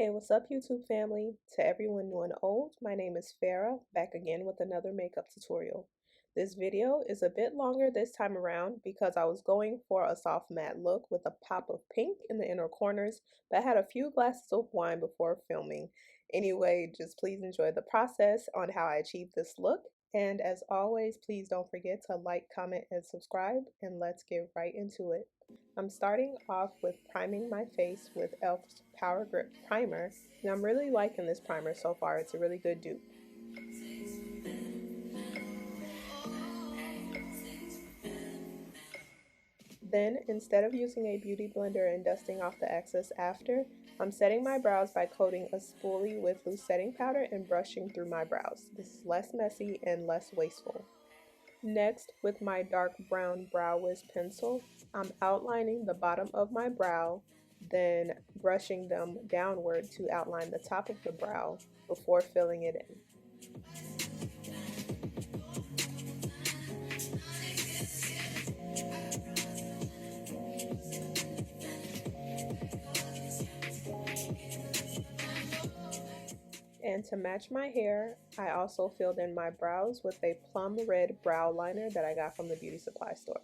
Hey, what's up, YouTube family? To everyone new and old, my name is Farrah, back again with another makeup tutorial. This video is a bit longer this time around because I was going for a soft matte look with a pop of pink in the inner corners, but I had a few glasses of wine before filming. Anyway, just please enjoy the process on how I achieved this look. And as always, please don't forget to like, comment, and subscribe, and let's get right into it. I'm starting off with priming my face with e.l.f.'s Power Grip Primer, and I'm really liking this primer so far. It's a really good dupe. Then, instead of using a beauty blender and dusting off the excess after, I'm setting my brows by coating a spoolie with loose setting powder and brushing through my brows. This is less messy and less wasteful. Next, with my dark brown Brow Wiz pencil, I'm outlining the bottom of my brow, then brushing them downward to outline the top of the brow before filling it in. And to match my hair, I also filled in my brows with a plum red brow liner that I got from the beauty supply store.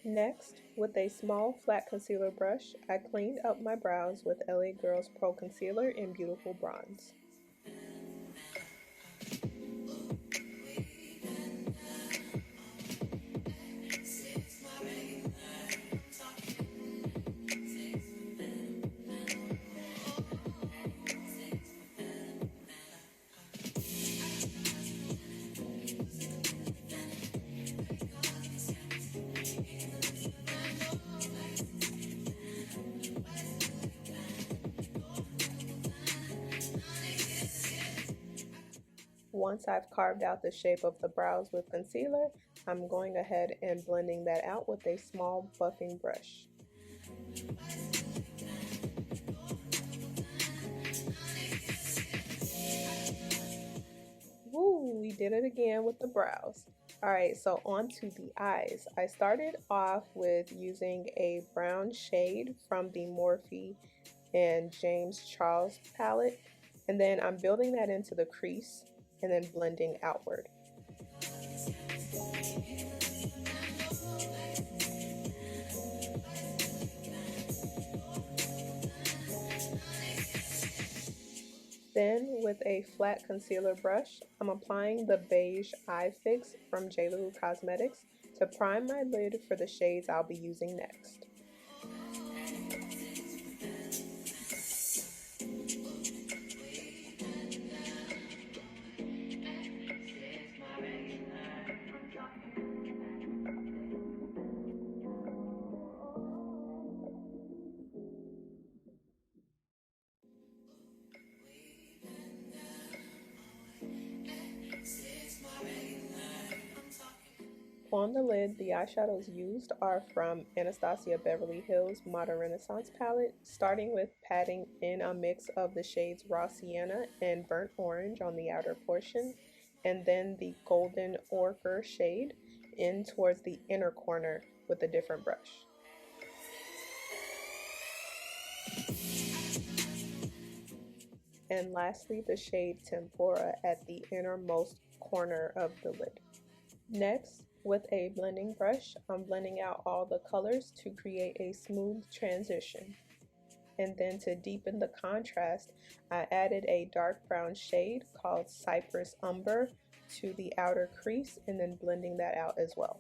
Next, with a small flat concealer brush, I cleaned up my brows with LA Girls Pro Concealer in Beautiful Bronze. Once I've carved out the shape of the brows with concealer, I'm going ahead and blending that out with a small buffing brush. Woo, we did it again with the brows. Alright, so on to the eyes. I started off with using a brown shade from the Morphe and James Charles palette, and then I'm building that into the crease and then blending outward. Then, with a flat concealer brush, I'm applying the beige eye fix from JLou Cosmetics to prime my lid for the shades I'll be using next. On the lid, the eyeshadows used are from Anastasia Beverly Hills Modern Renaissance palette, starting with patting in a mix of the shades Raw Sienna and Burnt Orange on the outer portion, and then the Golden Ochre shade in towards the inner corner with a different brush. And lastly, the shade Tempura at the innermost corner of the lid. Next, with a blending brush, I'm blending out all the colors to create a smooth transition. And then to deepen the contrast, I added a dark brown shade called Cypress Umber to the outer crease and then blending that out as well.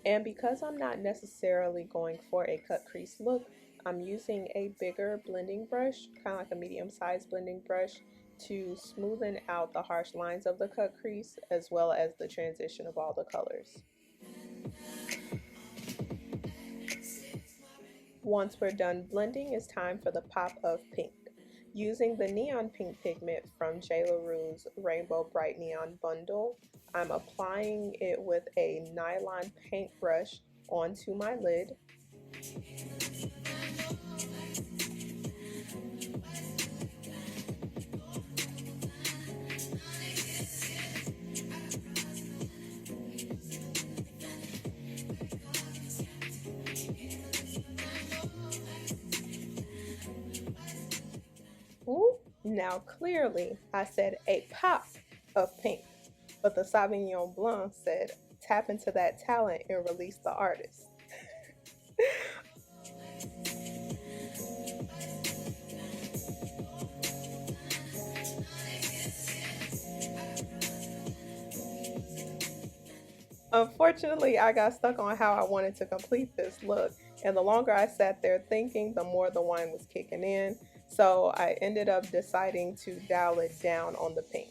And because I'm not necessarily going for a cut crease look, I'm using a bigger blending brush, kind of like a medium-sized blending brush, to smoothen out the harsh lines of the cut crease as well as the transition of all the colors. Once we're done blending, it's time for the pop of pink. Using the neon pink pigment from JLou's Rainbow Bright Neon Bundle, I'm applying it with a nylon paintbrush onto my lid. Now clearly I said a pop of pink, but the Sauvignon Blanc said tap into that talent and release the artist. Unfortunately, I got stuck on how I wanted to complete this look, and the longer I sat there thinking, the more the wine was kicking in, so I ended up deciding to dial it down on the pink.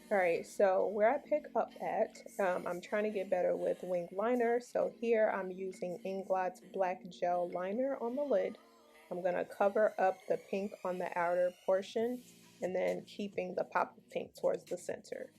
Alright, so where I pick up at, I'm trying to get better with wing liner. So here I'm using Inglott's black gel liner on the lid. I'm going to cover up the pink on the outer portion and then keeping the pop of pink towards the center.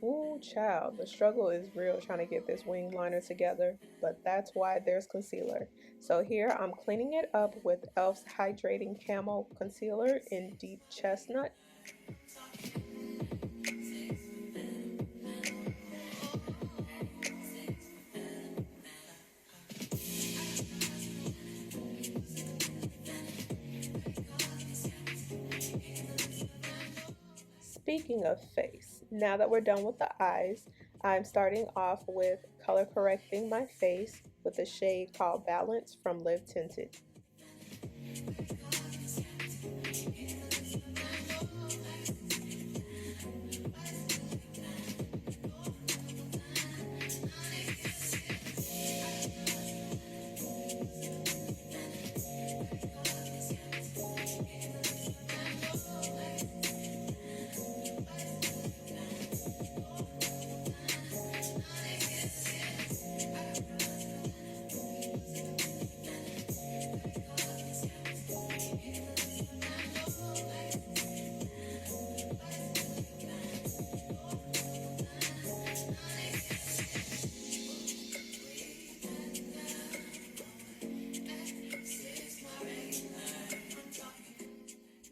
Ooh, child, the struggle is real trying to get this wing liner together, but that's why there's concealer. So here I'm cleaning it up with e.l.f.'s Hydrating Camo Concealer in Deep Chestnut. Speaking of face, now that we're done with the eyes, I'm starting off with color correcting my face with a shade called Balance from Live Tinted.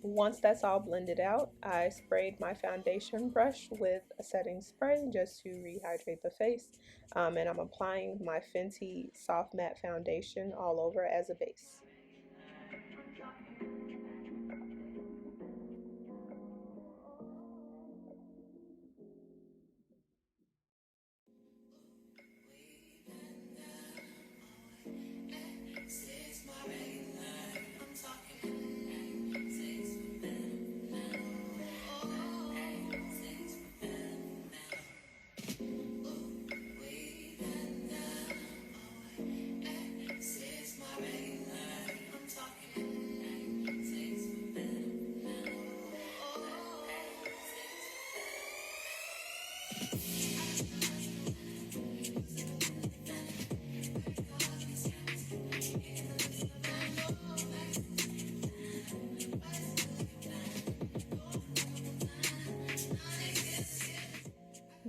Once that's all blended out, I sprayed my foundation brush with a setting spray just to rehydrate the face, and I'm applying my Fenty Soft Matte Foundation all over as a base.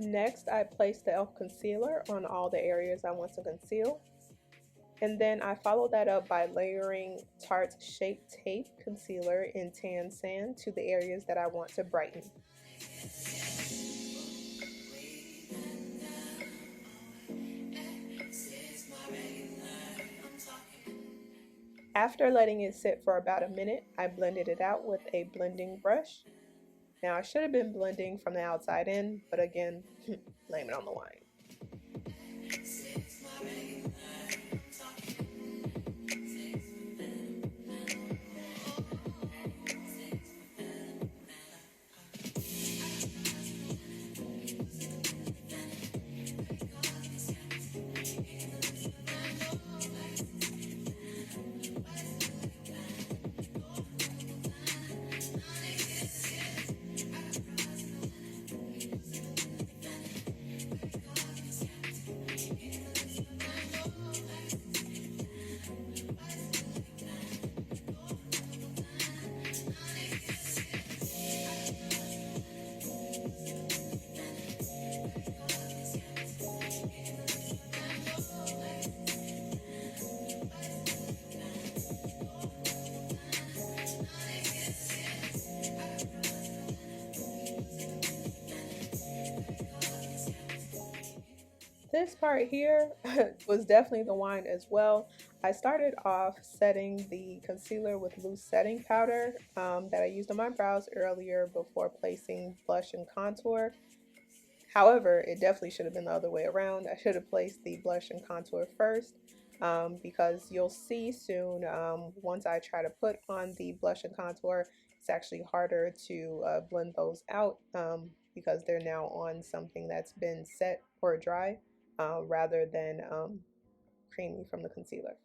Next, I place the e.l.f. concealer on all the areas I want to conceal. And then I follow that up by layering Tarte Shape Tape Concealer in Tan Sand to the areas that I want to brighten. After letting it sit for about a minute, I blended it out with a blending brush. Now I should have been blending from the outside in, but again, blame it on the wine. This part here was definitely the wine as well. I started off setting the concealer with loose setting powder that I used on my brows earlier before placing blush and contour. However, it definitely should have been the other way around. I should have placed the blush and contour first because you'll see soon once I try to put on the blush and contour, it's actually harder to blend those out because they're now on something that's been set or dry rather than creamy from the concealer.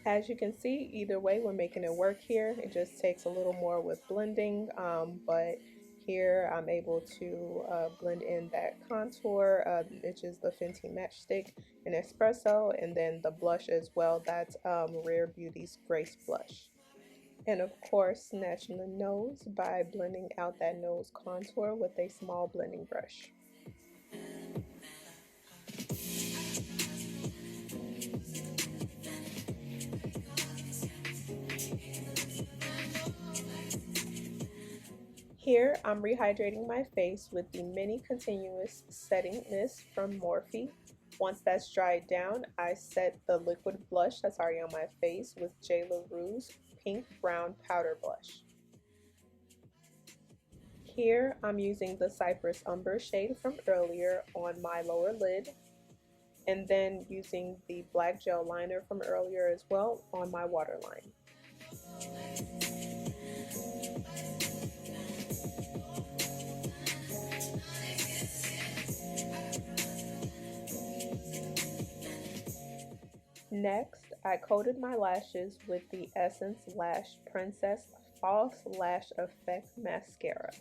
As you can see, either way, we're making it work here. It just takes a little more with blending, but here I'm able to blend in that contour, which is the Fenty Matchstick and Espresso, and then the blush as well. That's Rare Beauty's Grace Blush. And of course, snatching the nose by blending out that nose contour with a small blending brush. Here, I'm rehydrating my face with the Mini Continuous Setting Mist from Morphe. Once that's dried down, I set the liquid blush that's already on my face with J. La Rue's Pink Brown Powder Blush. Here, I'm using the Cypress Umber shade from earlier on my lower lid, and then using the black gel liner from earlier as well on my waterline. Next, I coated my lashes with the Essence Lash Princess False Lash Effect Mascara.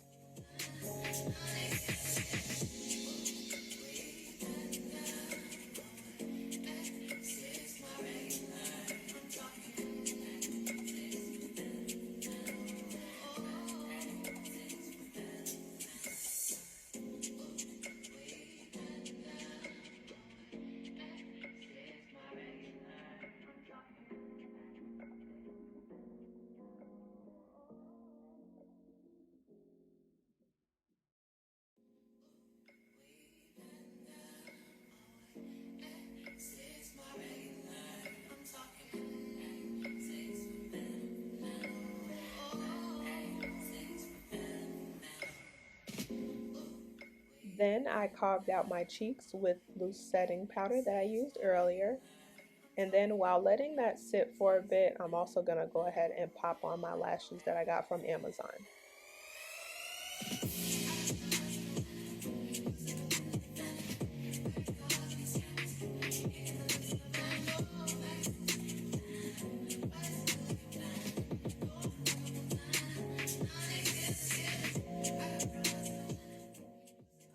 Then I carved out my cheeks with loose setting powder that I used earlier. And then while letting that sit for a bit, I'm also going to go ahead and pop on my lashes that I got from Amazon.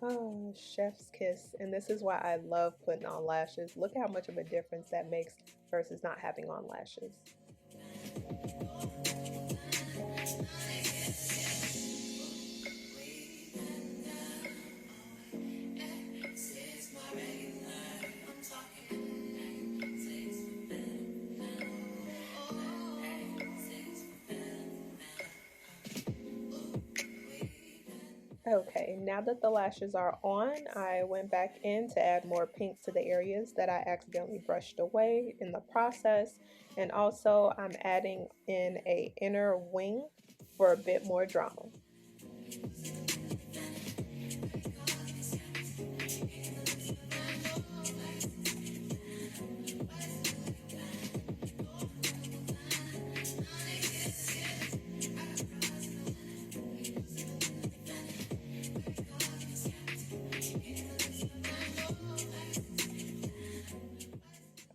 Oh, chef's kiss. And this is why I love putting on lashes. Look how much of a difference that makes versus not having on lashes. Okay, now that the lashes are on, I went back in to add more pinks to the areas that I accidentally brushed away in the process. And also I'm adding in an inner wing for a bit more drama.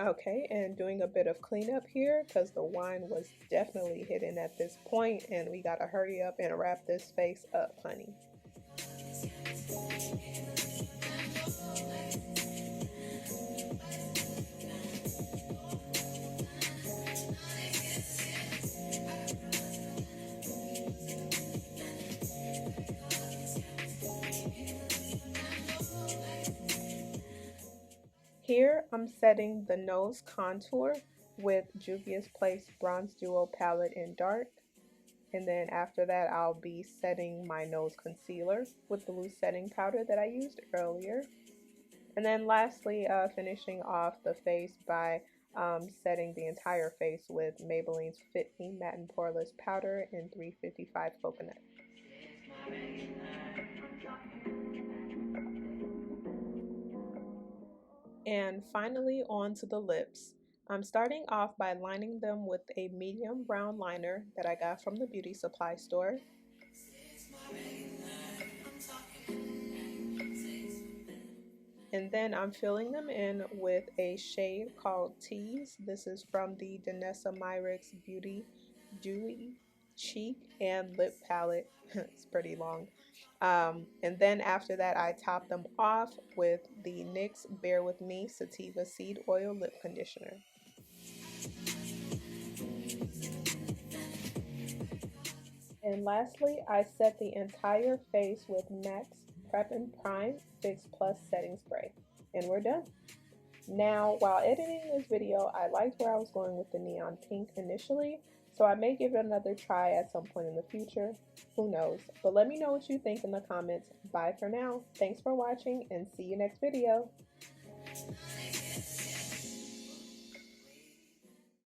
Okay, and doing a bit of cleanup here because the wine was definitely hidden at this point, and we gotta hurry up and wrap this face up, honey. Here, I'm setting the nose contour with Juvia's Place Bronze Duo palette in dark. And then after that, I'll be setting my nose concealer with the loose setting powder that I used earlier. And then lastly, finishing off the face by setting the entire face with Maybelline's Fit Me Matte and Poreless powder in 355 Coconut. And finally, on to the lips. I'm starting off by lining them with a medium brown liner that I got from the beauty supply store. And then I'm filling them in with a shade called Tease. This is from the Danessa Myricks Beauty Dewy Cheek and Lip Palette. It's pretty long. And then after that, I top them off with the NYX Bear With Me Sativa Seed Oil Lip Conditioner. And lastly, I set the entire face with MAC's Prep and Prime Fix Plus Setting Spray. And we're done. Now, while editing this video, I liked where I was going with the neon pink initially, so I may give it another try at some point in the future. Who knows? But let me know what you think in the comments. Bye for now. Thanks for watching and see you next video.